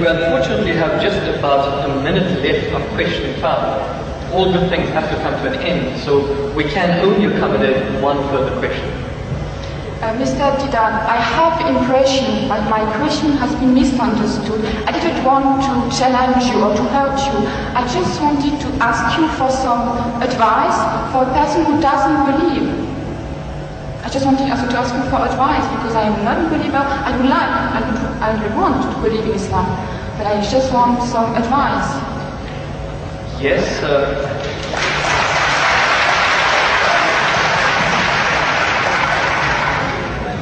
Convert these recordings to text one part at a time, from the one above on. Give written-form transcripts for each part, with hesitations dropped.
we unfortunately have just about a minute left of question time. All good things have to come to an end, so we can only accommodate one further question. Mr. Deedat, I have the impression that my question has been misunderstood. I didn't want to challenge you or to hurt you. I just wanted to ask you for some advice for a person who doesn't believe. I just wanted also to ask you for advice because I am not a believer. I would like, I would want to believe in Islam, but I just want some advice. Yes,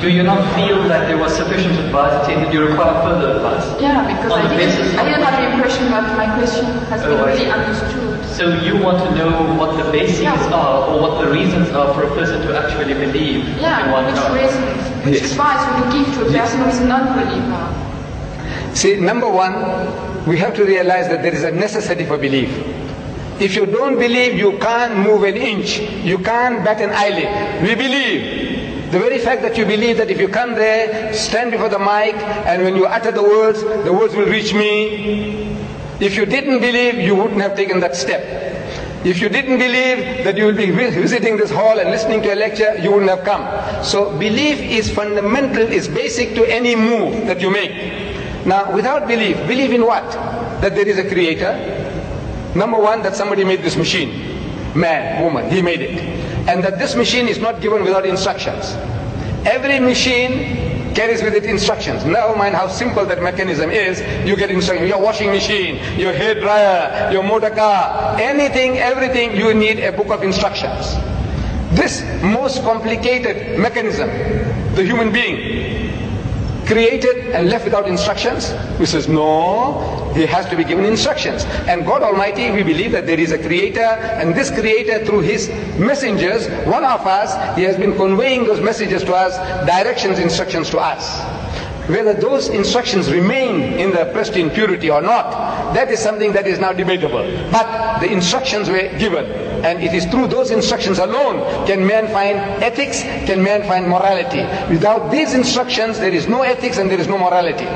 do you not feel that there was sufficient advice and you require further advice? Yeah, because I didn't have the impression that my question has been really understood. So you want to know what the basics are, or what the reasons are for a person to actually believe in one God? Which reasons, which advice would you give to a person who is a non-believer? See, number one, we have to realize that there is a necessity for belief. If you don't believe, you can't move an inch. You can't bat an eyelid. We believe. The very fact that you believe that if you come there, stand before the mic, and when you utter the words will reach me. If you didn't believe, you wouldn't have taken that step. If you didn't believe that you will be visiting this hall and listening to a lecture, you wouldn't have come. So belief is fundamental, is basic to any move that you make. Now, without belief in what? That there is a creator. Number one, that somebody made this machine. Man, woman, he made it. And that this machine is not given without instructions. Every machine carries with it instructions. Never mind how simple that mechanism is, you get instructions. Your washing machine, your hair dryer, your motor car, anything, everything, you need a book of instructions. This most complicated mechanism, the human being, created and left without instructions? He says, no, he has to be given instructions. And God Almighty, we believe that there is a creator, and this creator through his messengers, one of us, he has been conveying those messages to us, directions, instructions to us. Whether those instructions remain in the pristine purity or not, that is something that is now debatable. But the instructions were given, and it is through those instructions alone can man find ethics, can man find morality. Without these instructions, there is no ethics and there is no morality.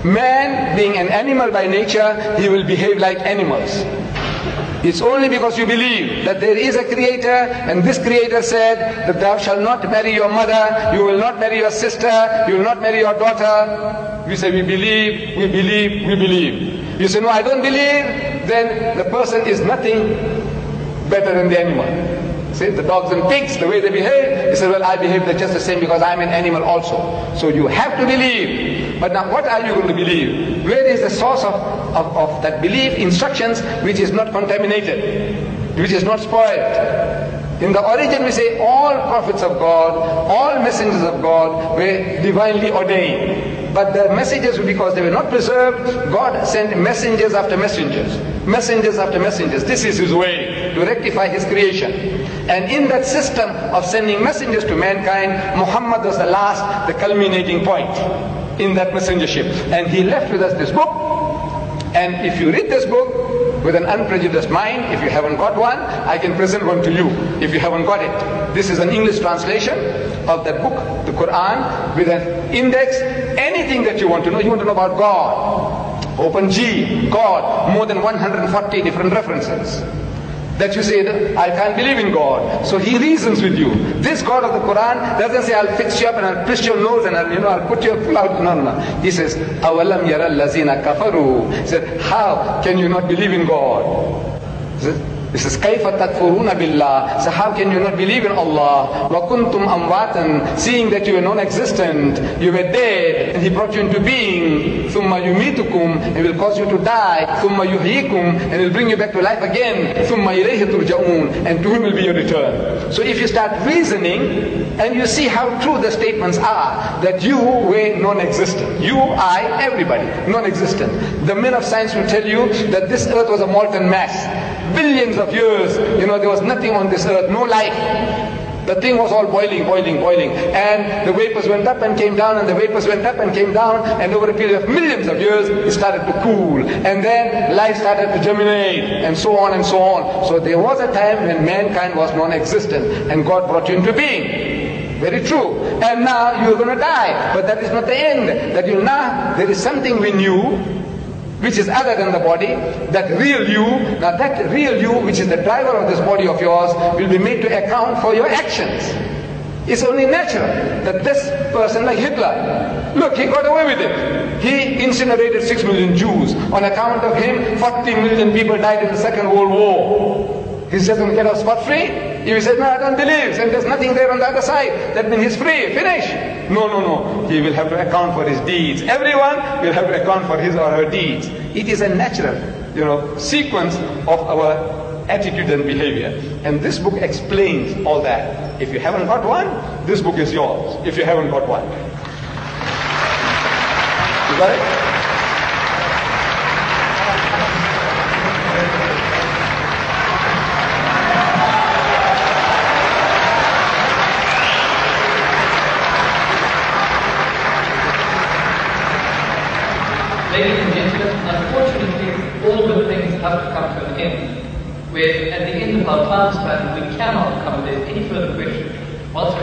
Man, being an animal by nature, he will behave like animals. It's only because you believe that there is a creator, and this creator said that thou shalt not marry your mother, you will not marry your sister, you will not marry your daughter. We say we believe, we believe, we believe. You say no, I don't believe, then the person is nothing better than the animal. See, the dogs and pigs, the way they behave, he said, well, I behave just the same because I'm an animal also. So you have to believe. But now what are you going to believe? Where is the source of that belief? Instructions which is not contaminated, which is not spoiled. In the origin we say all prophets of God, all messengers of God were divinely ordained. But the messages, because they were not preserved, God sent messengers after messengers. Messengers after messengers. This is his way to rectify his creation. And in that system of sending messengers to mankind, Muhammad was the last, the culminating point in that messengership. And he left with us this book. And if you read this book with an unprejudiced mind, if you haven't got one, I can present one to you if you haven't got it. This is an English translation of that book, the Quran, with an index. Anything that you want to know about God, open G, God, more than 140 different references. That you say, I can't believe in God. So he reasons with you. This God of the Quran doesn't say, I'll fix you up and I'll twist your nose and I'll put your cloud. No. He says, أَوَلَمْ يَرَى الَّذِينَ كَفَرُوا. He said, how can you not believe in God? He says, كَيْفَ تَكْفُرُونَ بِاللَّهِ. So how can you not believe in Allah? وَكُنْتُمْ أَمْوَاتًا. Seeing that you were non-existent, you were dead, and He brought you into being. ثُمَّ يُمِيتُكُمْ. He will cause you to die. ثُمَّ يُحْيِيكُمْ. And He will bring you back to life again. ثُمَّ إِلَيْهِ تُرْجَعُونَ. And to Him will be your return. So if you start reasoning, and you see how true the statements are, that you were non-existent. You, I, everybody, non-existent. The men of science will tell you that this earth was a molten mass. Billions of years, there was nothing on this earth, no life. The thing was all boiling. And the vapors went up and came down, and the vapors went up and came down, and over a period of millions of years, it started to cool. And then life started to germinate, and so on and so on. So there was a time when mankind was non-existent, and God brought you into being. Very true. And now you're going to die. But that is not the end. There is something we knew, which is other than the body, that real you, now that real you, which is the driver of this body of yours, will be made to account for your actions. It's only natural that this person, like Hitler, look, he got away with it. He incinerated 6 million Jews. On account of him, 40 million people died in the Second World War. He's just going to get off scot-free? If he says, no, I don't believe, and there's nothing there on the other side, that means he's free, finish. No. He will have to account for his deeds. Everyone will have to account for his or her deeds. It is a natural, sequence of our attitude and behavior. And this book explains all that. If you haven't got one, this book is yours. If you haven't got one. You got it? Ladies and gentlemen, unfortunately, all good things have to come to an end. Where at the end of our time span, we cannot accommodate any further questions. Whilst